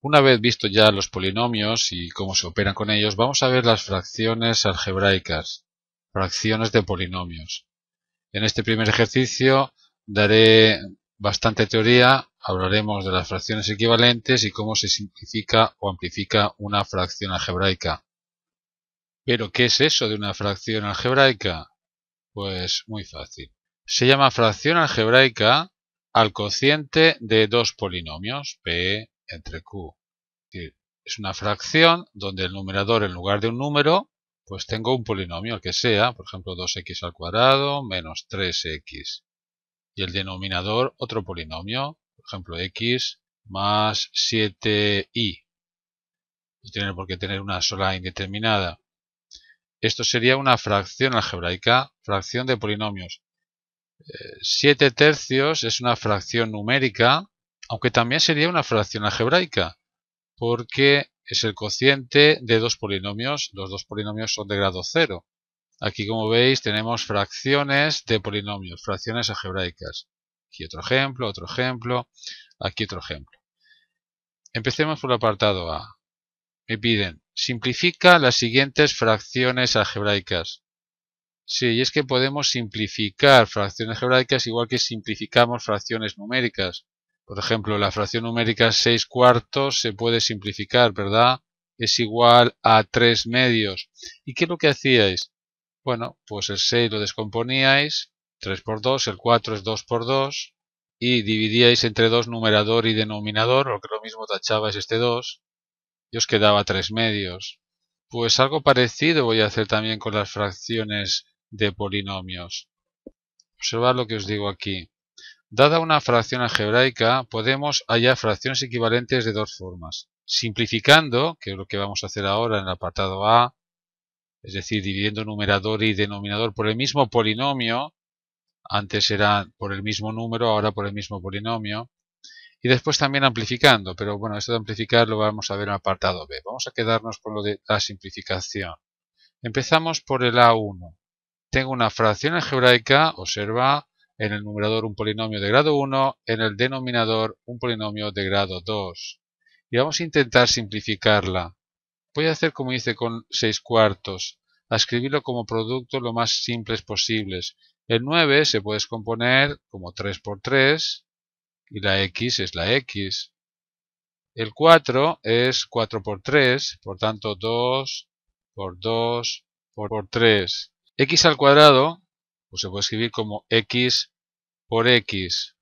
Una vez visto ya los polinomios y cómo se operan con ellos, vamos a ver las fracciones algebraicas, fracciones de polinomios. En este primer ejercicio daré bastante teoría, hablaremos de las fracciones equivalentes y cómo se simplifica o amplifica una fracción algebraica. ¿Pero qué es eso de una fracción algebraica? Pues muy fácil. Se llama fracción algebraica al cociente de dos polinomios, P entre Q. Es una fracción donde el numerador, en lugar de un número, pues tengo un polinomio, el que sea, por ejemplo 2x al cuadrado menos 3x. Y el denominador, otro polinomio, por ejemplo x más 7y. No tiene por qué tener una sola indeterminada. Esto sería una fracción algebraica, fracción de polinomios. 7 tercios es una fracción numérica, aunque también sería una fracción algebraica, porque es el cociente de dos polinomios. Los dos polinomios son de grado 0. Aquí, como veis, tenemos fracciones de polinomios, fracciones algebraicas. Aquí otro ejemplo, aquí otro ejemplo. Empecemos por el apartado A. Me piden, simplifica las siguientes fracciones algebraicas. Sí, y es que podemos simplificar fracciones algebraicas igual que simplificamos fracciones numéricas. Por ejemplo, la fracción numérica 6 cuartos se puede simplificar, ¿verdad? Es igual a 3 medios. ¿Y qué es lo que hacíais? Bueno, pues el 6 lo descomponíais, 3 por 2, el 4 es 2 por 2, y dividíais entre 2 numerador y denominador, o que lo mismo tachabais este 2, y os quedaba 3 medios. Pues algo parecido voy a hacer también con las fracciones de polinomios. Observad lo que os digo aquí. Dada una fracción algebraica, podemos hallar fracciones equivalentes de dos formas. Simplificando, que es lo que vamos a hacer ahora en el apartado A, es decir, dividiendo numerador y denominador por el mismo polinomio, antes eran por el mismo número, ahora por el mismo polinomio, y después también amplificando, pero bueno, esto de amplificar lo vamos a ver en el apartado B. Vamos a quedarnos con lo de la simplificación. Empezamos por el A1. Tengo una fracción algebraica, observa, en el numerador un polinomio de grado 1, en el denominador un polinomio de grado 2. Y vamos a intentar simplificarla. Voy a hacer como hice con 6 cuartos, a escribirlo como producto lo más simples posibles. El 9 se puede descomponer como 3 por 3 y la x es la x. El 4 es 4 por 3, por tanto 2 por 2 por 3. X al cuadrado pues se puede escribir como x por x.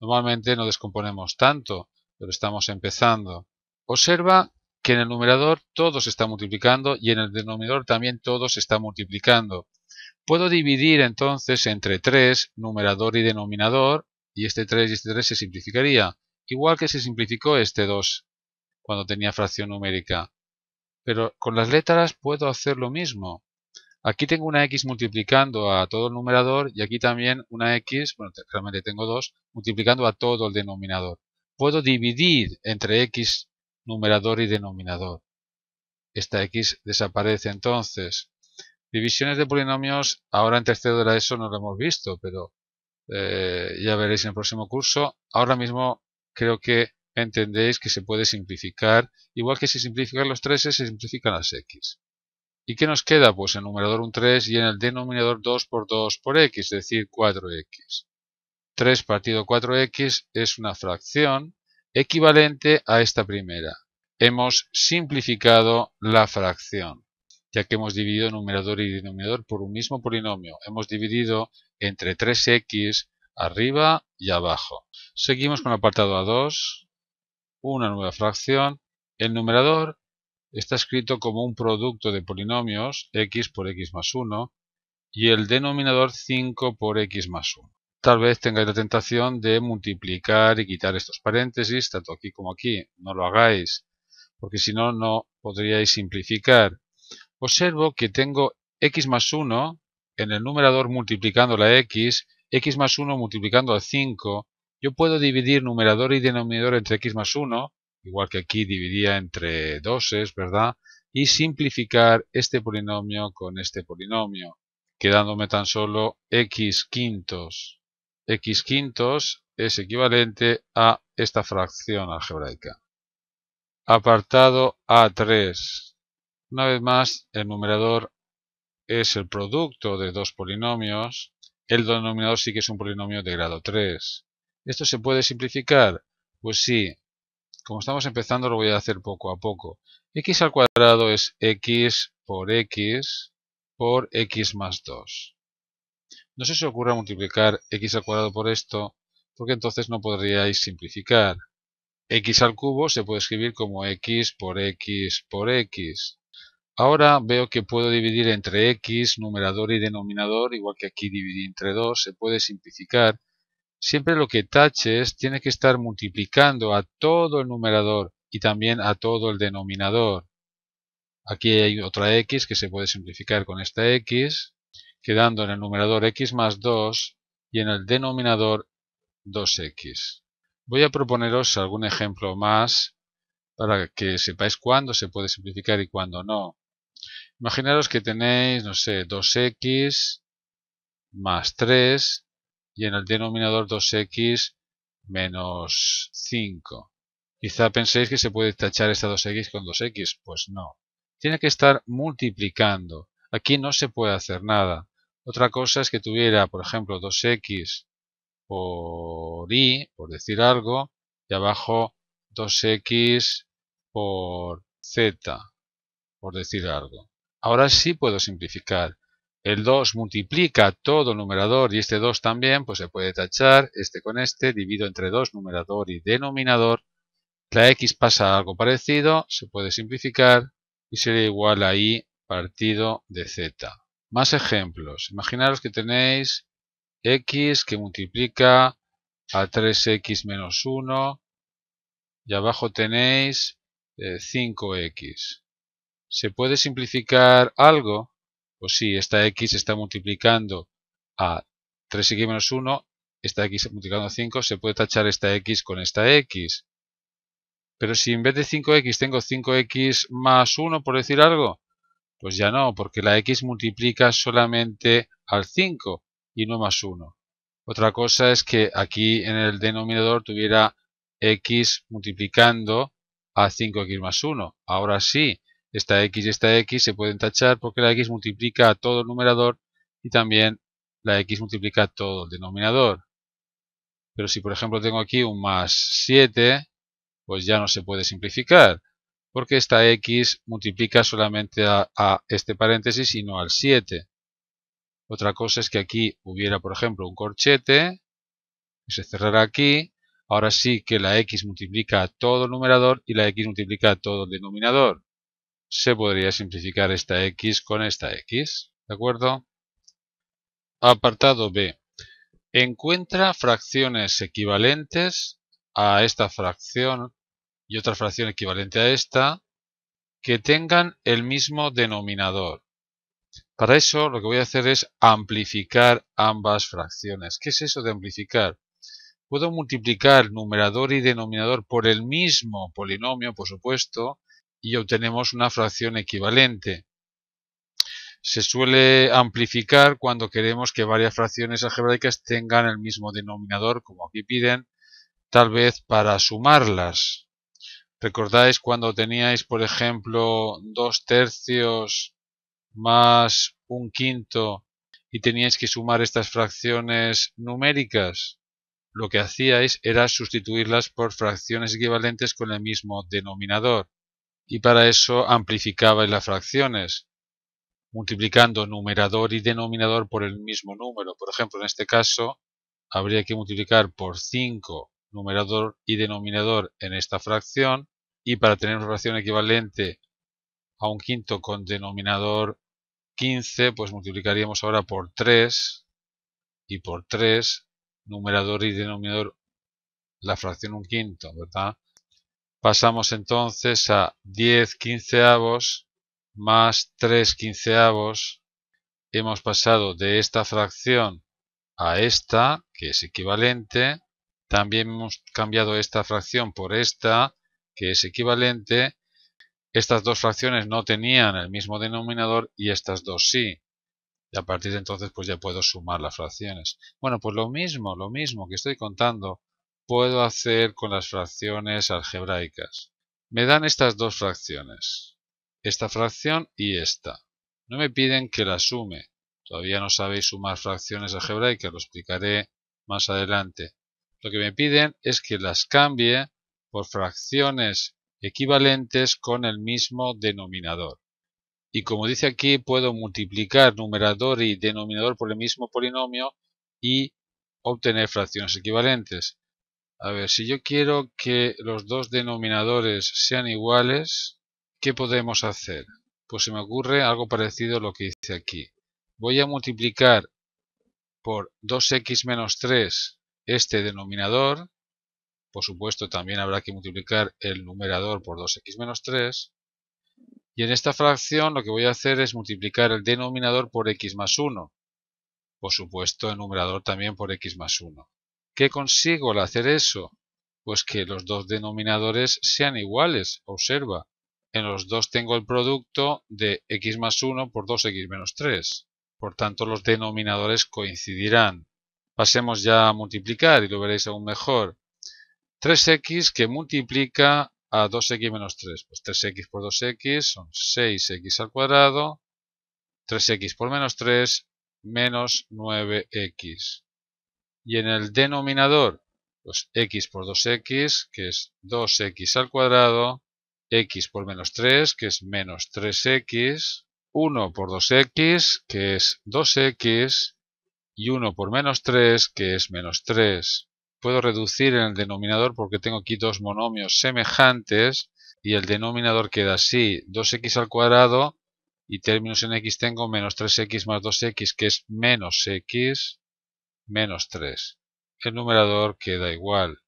Normalmente no descomponemos tanto, pero estamos empezando. Observa que en el numerador todo se está multiplicando y en el denominador también todo se está multiplicando. Puedo dividir entonces entre 3, numerador y denominador, y este 3 y este 3 se simplificaría, igual que se simplificó este 2 cuando tenía fracción numérica. Pero con las letras puedo hacer lo mismo. Aquí tengo una x multiplicando a todo el numerador y aquí también una x, bueno, realmente tengo dos, multiplicando a todo el denominador. Puedo dividir entre x numerador y denominador. Esta x desaparece entonces. Divisiones de polinomios, ahora en tercero de la ESO no lo hemos visto, pero ya veréis en el próximo curso. Ahora mismo creo que entendéis que se puede simplificar, igual que si simplifican los 3, se simplifican las x. ¿Y qué nos queda? Pues en el numerador un 3 y en el denominador 2 por 2 por x, es decir, 4x. 3 partido 4x es una fracción equivalente a esta primera. Hemos simplificado la fracción, ya que hemos dividido numerador y denominador por un mismo polinomio. Hemos dividido entre 3x arriba y abajo. Seguimos con el apartado A2, una nueva fracción. El numerador está escrito como un producto de polinomios x por x más 1 y el denominador 5 por x más 1. Tal vez tengáis la tentación de multiplicar y quitar estos paréntesis, tanto aquí como aquí. No lo hagáis, porque si no, no podríais simplificar. Observo que tengo x más 1 en el numerador multiplicando la x más 1 multiplicando al 5. Yo puedo dividir numerador y denominador entre x más 1, igual que aquí dividía entre doses, ¿verdad? Y simplificar este polinomio con este polinomio, quedándome tan solo x quintos. X quintos es equivalente a esta fracción algebraica. Apartado A3. Una vez más, el numerador es el producto de dos polinomios. El denominador sí que es un polinomio de grado 3. ¿Esto se puede simplificar? Pues sí. Como estamos empezando, lo voy a hacer poco a poco. X al cuadrado es x por x más 2. No se os ocurra multiplicar x al cuadrado por esto, porque entonces no podríais simplificar. X al cubo se puede escribir como x por x por x. Ahora veo que puedo dividir entre x, numerador y denominador, igual que aquí dividí entre 2, se puede simplificar. Siempre lo que taches tiene que estar multiplicando a todo el numerador y también a todo el denominador. Aquí hay otra x que se puede simplificar con esta x, quedando en el numerador x más 2 y en el denominador 2x. Voy a proponeros algún ejemplo más para que sepáis cuándo se puede simplificar y cuándo no. Imaginaros que tenéis, no sé, 2x más 3 y en el denominador 2x menos 5. Quizá penséis que se puede tachar esta 2x con 2x. Pues no. Tiene que estar multiplicando. Aquí no se puede hacer nada. Otra cosa es que tuviera, por ejemplo, 2x por y, por decir algo, y abajo 2x por z, por decir algo. Ahora sí puedo simplificar. El 2 multiplica todo el numerador y este 2 también, pues se puede tachar este con este, divido entre 2 numerador y denominador. La x pasa a algo parecido, se puede simplificar y sería igual a y partido de z. Más ejemplos. Imaginaros que tenéis x que multiplica a 3x menos 1 y abajo tenéis 5x. ¿Se puede simplificar algo? Pues sí, esta x está multiplicando a 3x menos 1, esta x multiplicando a 5, se puede tachar esta x con esta x. Pero si en vez de 5x tengo 5x más 1, por decir algo, pues ya no, porque la x multiplica solamente al 5 y no más 1. Otra cosa es que aquí en el denominador tuviera x multiplicando a 5x más 1. Ahora sí, esta x y esta x se pueden tachar porque la x multiplica a todo el numerador y también la x multiplica a todo el denominador. Pero si por ejemplo tengo aquí un más 7, pues ya no se puede simplificar, porque esta x multiplica solamente a este paréntesis y no al 7. Otra cosa es que aquí hubiera, por ejemplo, un corchete, y se cerrará aquí. Ahora sí que la x multiplica a todo el numerador y la x multiplica a todo el denominador. Se podría simplificar esta x con esta x, ¿de acuerdo? Apartado B. Encuentra fracciones equivalentes a esta fracción y otra fracción equivalente a esta que tengan el mismo denominador. Para eso lo que voy a hacer es amplificar ambas fracciones. ¿Qué es eso de amplificar? Puedo multiplicar numerador y denominador por el mismo polinomio, por supuesto, y obtenemos una fracción equivalente. Se suele amplificar cuando queremos que varias fracciones algebraicas tengan el mismo denominador, como aquí piden, tal vez para sumarlas. ¿Recordáis cuando teníais, por ejemplo, 2/3 más 1/5 y teníais que sumar estas fracciones numéricas? Lo que hacíais era sustituirlas por fracciones equivalentes con el mismo denominador. Y para eso amplificabais las fracciones, multiplicando numerador y denominador por el mismo número. Por ejemplo, en este caso, habría que multiplicar por 5 numerador y denominador en esta fracción. Y para tener una fracción equivalente a 1/5 con denominador 15, pues multiplicaríamos ahora por 3 y por 3, numerador y denominador, la fracción 1/5, ¿verdad? Pasamos entonces a 10/15 más 3/15. Hemos pasado de esta fracción a esta, que es equivalente. También hemos cambiado esta fracción por esta, que es equivalente. Estas dos fracciones no tenían el mismo denominador y estas dos sí. Y a partir de entonces pues ya puedo sumar las fracciones. Bueno, pues lo mismo que estoy contando, puedo hacer con las fracciones algebraicas. Me dan estas dos fracciones, esta fracción y esta. No me piden que las sume. Todavía no sabéis sumar fracciones algebraicas, lo explicaré más adelante. Lo que me piden es que las cambie por fracciones equivalentes con el mismo denominador. Y como dice aquí, puedo multiplicar numerador y denominador por el mismo polinomio y obtener fracciones equivalentes. A ver, si yo quiero que los dos denominadores sean iguales, ¿qué podemos hacer? Pues se me ocurre algo parecido a lo que hice aquí. Voy a multiplicar por 2x menos 3 este denominador. Por supuesto, también habrá que multiplicar el numerador por 2x menos 3. Y en esta fracción lo que voy a hacer es multiplicar el denominador por x más 1. Por supuesto, el numerador también por x más 1. ¿Qué consigo al hacer eso? Pues que los dos denominadores sean iguales. Observa, en los dos tengo el producto de x más 1 por 2x menos 3. Por tanto, los denominadores coincidirán. Pasemos ya a multiplicar y lo veréis aún mejor. 3x que multiplica a 2x menos 3. Pues 3x por 2x son 6x al cuadrado. 3x por menos 3, menos 9x. Y en el denominador, pues x por 2x, que es 2x al cuadrado, x por menos 3, que es menos 3x, 1 por 2x, que es 2x, y 1 por menos 3, que es menos 3. Puedo reducir en el denominador porque tengo aquí dos monomios semejantes y el denominador queda así, 2x al cuadrado y términos en x tengo menos 3x más 2x que es menos x menos 3. El numerador queda igual.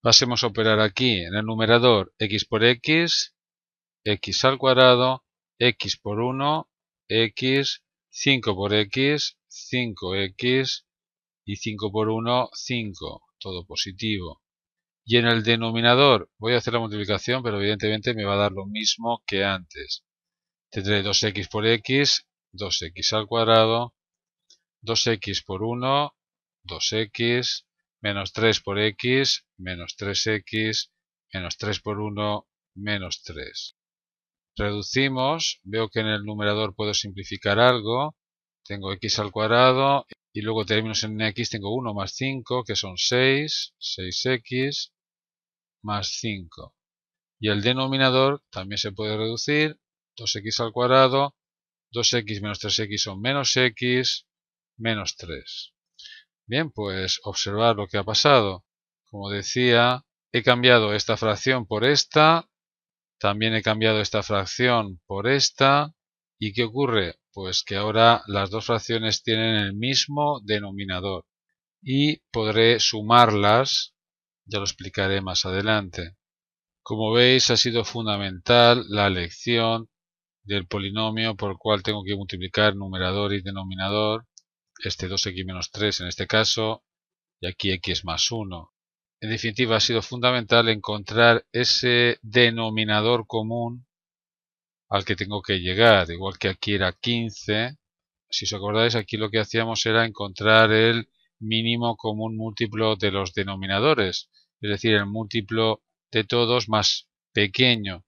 Pasemos a operar aquí en el numerador x por x, x al cuadrado, x por 1, x, 5 por x, 5x y 5 por 1, 5, todo positivo. Y en el denominador voy a hacer la multiplicación, pero evidentemente me va a dar lo mismo que antes. Tendré 2x por x, 2x al cuadrado, 2x por 1, 2x, menos 3 por x, menos 3x, menos 3 por 1, menos 3. Reducimos, veo que en el numerador puedo simplificar algo. Tengo x al cuadrado y luego términos en x tengo 1 más 5, que son 6, 6x más 5. Y el denominador también se puede reducir, 2x al cuadrado, 2x menos 3x son menos x, menos 3. Bien, pues observar lo que ha pasado. Como decía, he cambiado esta fracción por esta, también he cambiado esta fracción por esta. ¿Y qué ocurre? Pues que ahora las dos fracciones tienen el mismo denominador y podré sumarlas, ya lo explicaré más adelante. Como veis, ha sido fundamental la elección del polinomio por el cual tengo que multiplicar numerador y denominador, este 2x menos 3 en este caso, y aquí x más 1. En definitiva, ha sido fundamental encontrar ese denominador común al que tengo que llegar, igual que aquí era 15. Si os acordáis, aquí lo que hacíamos era encontrar el mínimo común múltiplo de los denominadores, es decir, el múltiplo de todos más pequeño.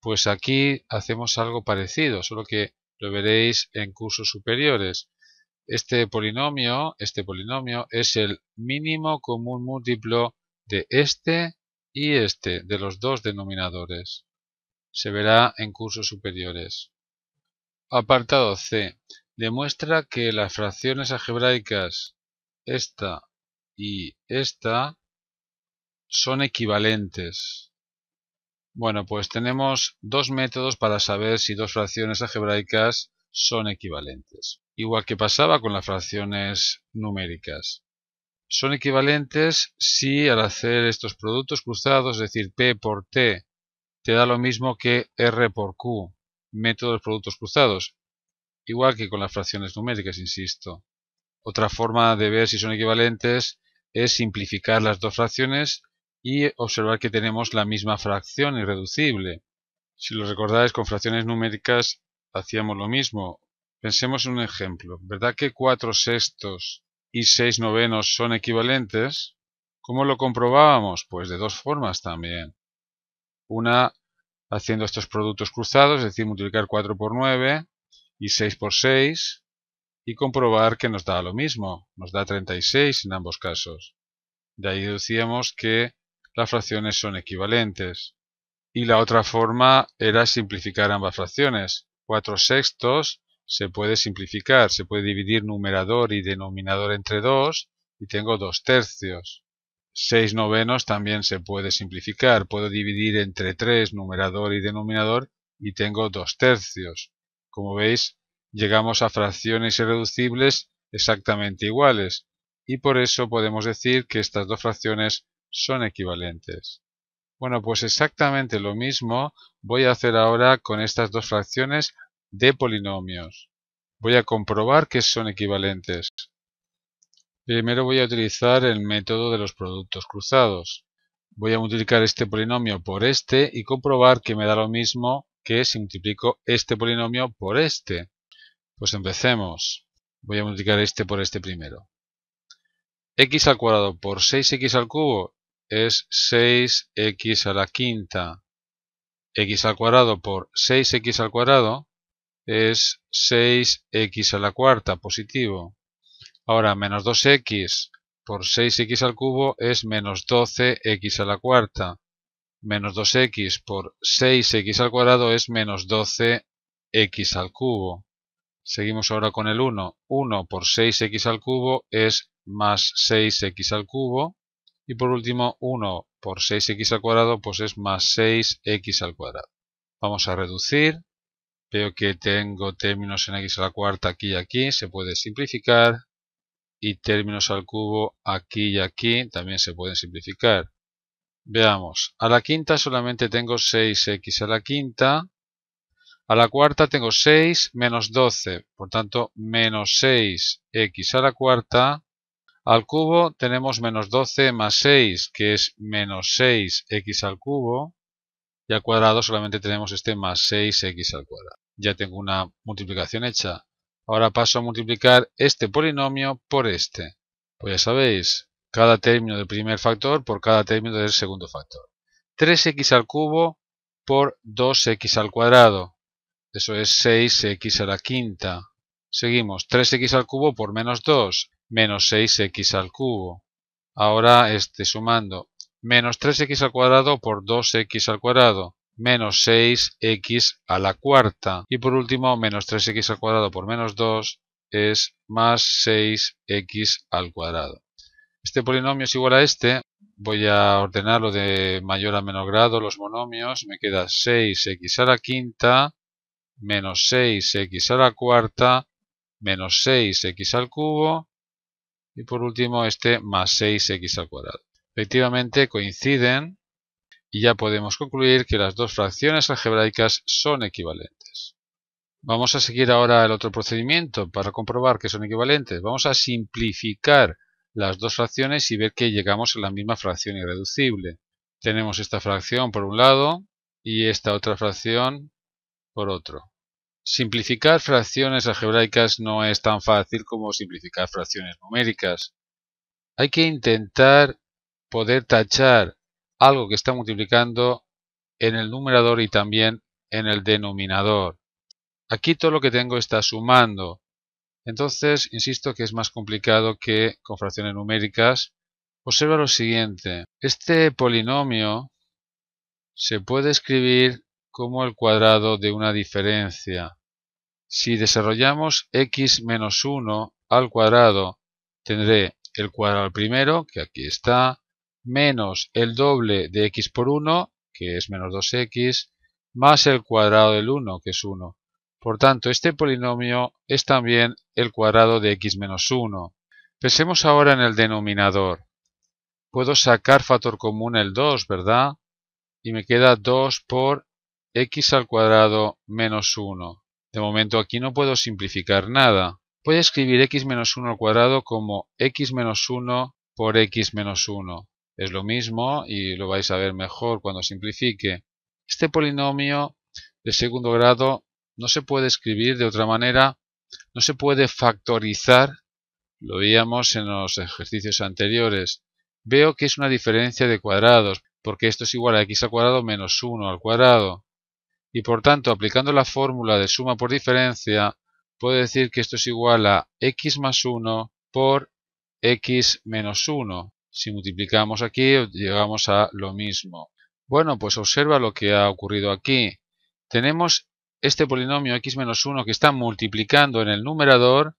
Pues aquí hacemos algo parecido, solo que lo veréis en cursos superiores. Este polinomio es el mínimo común múltiplo de este y este, de los dos denominadores. Se verá en cursos superiores. Apartado C. Demuestra que las fracciones algebraicas esta y esta son equivalentes. Bueno, pues tenemos dos métodos para saber si dos fracciones algebraicas son equivalentes. Igual que pasaba con las fracciones numéricas. Son equivalentes si al hacer estos productos cruzados, es decir, P por T, te da lo mismo que R por Q, método de productos cruzados. Igual que con las fracciones numéricas, insisto. Otra forma de ver si son equivalentes es simplificar las dos fracciones y observar que tenemos la misma fracción irreducible. Si lo recordáis, con fracciones numéricas hacíamos lo mismo. Pensemos en un ejemplo. ¿Verdad que 4/6 y 6/9 son equivalentes? ¿Cómo lo comprobábamos? Pues de dos formas también. una haciendo estos productos cruzados, es decir, multiplicar 4 por 9 y 6 por 6 y comprobar que nos da lo mismo, nos da 36 en ambos casos. De ahí deducíamos que las fracciones son equivalentes. Y la otra forma era simplificar ambas fracciones. 4 sextos se puede simplificar, se puede dividir numerador y denominador entre 2 y tengo 2 tercios. 6 novenos también se puede simplificar, puedo dividir entre 3 numerador y denominador y tengo 2 tercios. Como veis, llegamos a fracciones irreducibles exactamente iguales y por eso podemos decir que estas dos fracciones son equivalentes. Bueno, pues exactamente lo mismo voy a hacer ahora con estas dos fracciones de polinomios. Voy a comprobar que son equivalentes. Primero voy a utilizar el método de los productos cruzados. Voy a multiplicar este polinomio por este y comprobar que me da lo mismo que si multiplico este polinomio por este. Pues empecemos. Voy a multiplicar este por este primero. X al cuadrado por 6x al cubo es 6x a la quinta. X al cuadrado por 6x al cuadrado es 6x a la cuarta, positivo. Ahora, menos 2x por 6x al cubo es menos 12x a la cuarta. Menos 2x por 6x al cuadrado es menos 12x al cubo. Seguimos ahora con el 1. 1 por 6x al cubo es más 6x al cubo. Y por último, 1 por 6x al cuadrado pues es más 6x al cuadrado. Vamos a reducir. Veo que tengo términos en x a la cuarta aquí y aquí. Se puede simplificar. Y términos al cubo aquí y aquí también se pueden simplificar. Veamos. A la quinta solamente tengo 6x a la quinta. A la cuarta tengo 6 menos 12, por tanto menos 6x a la cuarta. Al cubo tenemos menos 12 más 6, que es menos 6x al cubo. Y al cuadrado solamente tenemos este más 6x al cuadrado. Ya tengo una multiplicación hecha. Ahora paso a multiplicar este polinomio por este. Pues ya sabéis, cada término del primer factor por cada término del segundo factor. 3x al cubo por 2x al cuadrado. Eso es 6x a la quinta. Seguimos, 3x al cubo por menos 2, menos 6x al cubo. Ahora sumando, menos 3x al cuadrado por 2x al cuadrado, menos 6x a la cuarta. Y por último, menos 3x al cuadrado por menos 2 es más 6x al cuadrado. Este polinomio es igual a este. Voy a ordenarlo de mayor a menor grado, los monomios. Me queda 6x a la quinta menos 6x a la cuarta, menos 6x al cubo, y por último este más 6x al cuadrado. Efectivamente coinciden y ya podemos concluir que las dos fracciones algebraicas son equivalentes. Vamos a seguir ahora el otro procedimiento para comprobar que son equivalentes. Vamos a simplificar las dos fracciones y ver que llegamos a la misma fracción irreducible. Tenemos esta fracción por un lado y esta otra fracción por otro. Simplificar fracciones algebraicas no es tan fácil como simplificar fracciones numéricas. Hay que intentar poder tachar algo que está multiplicando en el numerador y también en el denominador. Aquí todo lo que tengo está sumando. Entonces, insisto que es más complicado que con fracciones numéricas. Observa lo siguiente. Este polinomio se puede escribir como el cuadrado de una diferencia. Si desarrollamos x menos 1 al cuadrado, tendré el cuadrado al primero, que aquí está, menos el doble de x por 1, que es menos 2x, más el cuadrado del 1, que es 1. Por tanto, este polinomio es también el cuadrado de x menos 1. Pensemos ahora en el denominador. Puedo sacar factor común el 2, ¿verdad? Y me queda 2 por x al cuadrado menos 1. De momento aquí no puedo simplificar nada. Voy a escribir x menos 1 al cuadrado como x menos 1 por x menos 1. Es lo mismo y lo vais a ver mejor cuando simplifique. Este polinomio de segundo grado no se puede escribir de otra manera, no se puede factorizar. Lo veíamos en los ejercicios anteriores. Veo que es una diferencia de cuadrados. porque esto es igual a x al cuadrado menos 1 al cuadrado. Y por tanto, aplicando la fórmula de suma por diferencia, puedo decir que esto es igual a x más 1 por x menos 1. Si multiplicamos aquí, llegamos a lo mismo. Bueno, pues observa lo que ha ocurrido aquí. Tenemos este polinomio x menos 1 que está multiplicando en el numerador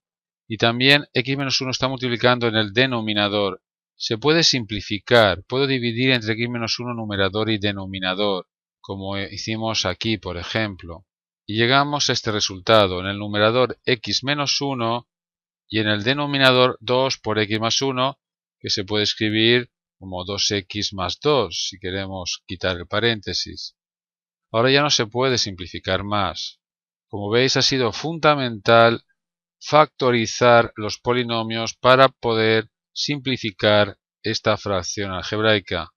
y también x menos 1 está multiplicando en el denominador. Se puede simplificar. Puedo dividir entre x menos 1 numerador y denominador, como hicimos aquí, por ejemplo. Y llegamos a este resultado. En el numerador x menos 1 y en el denominador 2 por x más 1, que se puede escribir como 2x más 2, si queremos quitar el paréntesis. Ahora ya no se puede simplificar más. Como veis, ha sido fundamental factorizar los polinomios para poder simplificar esta fracción algebraica.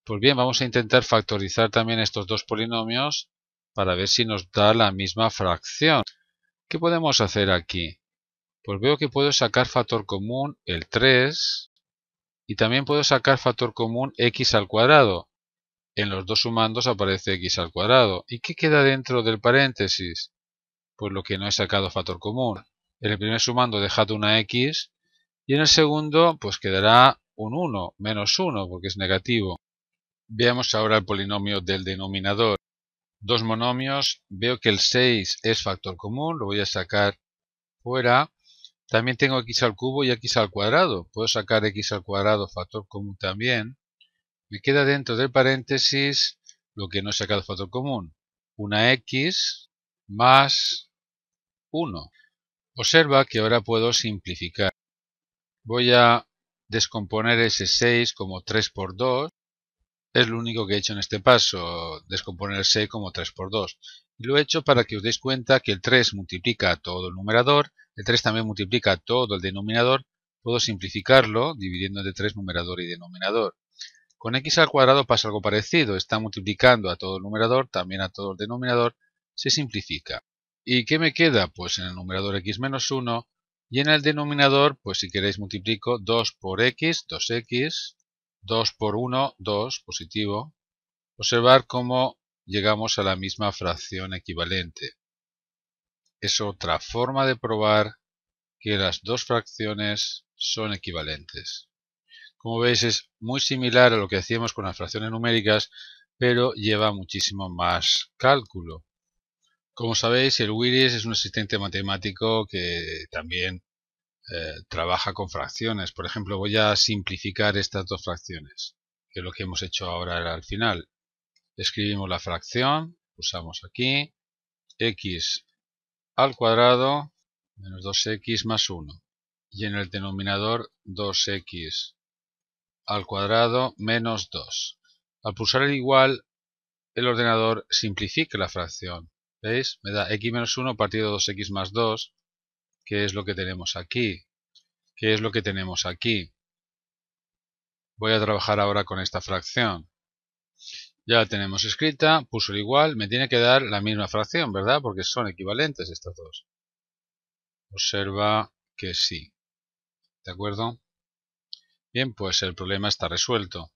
Pues bien, vamos a intentar factorizar también estos dos polinomios para ver si nos da la misma fracción. ¿Qué podemos hacer aquí? Pues veo que puedo sacar factor común el 3 y también puedo sacar factor común x al cuadrado. En los dos sumandos aparece x al cuadrado. ¿Y qué queda dentro del paréntesis? Pues lo que no he sacado factor común. En el primer sumando he dejado una x y en el segundo pues quedará un 1, menos 1 porque es negativo. Veamos ahora el polinomio del denominador. Dos monomios, veo que el 6 es factor común, lo voy a sacar fuera. También tengo x al cubo y x al cuadrado. Puedo sacar x al cuadrado factor común también. Me queda dentro del paréntesis lo que no he sacado factor común. Una x más 1. Observa que ahora puedo simplificar. Voy a descomponer ese 6 como 3 por 2. Es lo único que he hecho en este paso, descomponer el 6 como 3 por 2. Y lo he hecho para que os deis cuenta que el 3 multiplica todo el numerador, el 3 también multiplica todo el denominador. Puedo simplificarlo dividiendo entre 3 numerador y denominador. Con x al cuadrado pasa algo parecido, está multiplicando a todo el numerador, también a todo el denominador, se simplifica. ¿Y qué me queda? Pues en el numerador x menos 1 y en el denominador, pues si queréis multiplico 2 por x, 2x, 2 por 1, 2, positivo. Observar cómo llegamos a la misma fracción equivalente. Es otra forma de probar que las dos fracciones son equivalentes. Como veis, es muy similar a lo que hacíamos con las fracciones numéricas, pero lleva muchísimo más cálculo. Como sabéis, el Willis es un asistente matemático que también trabaja con fracciones. Por ejemplo, voy a simplificar estas dos fracciones, que es lo que hemos hecho ahora al final. Escribimos la fracción, pulsamos aquí, x al cuadrado menos 2x más 1. Y en el denominador 2x al cuadrado menos 2. Al pulsar el igual, el ordenador simplifica la fracción. ¿Veis? Me da x menos 1 partido de 2x más 2, que es lo que tenemos aquí. ¿Qué es lo que tenemos aquí? Voy a trabajar ahora con esta fracción. Ya la tenemos escrita, pulso el igual, me tiene que dar la misma fracción, ¿verdad? Porque son equivalentes estas dos. Observa que sí. ¿De acuerdo? Bien, pues el problema está resuelto.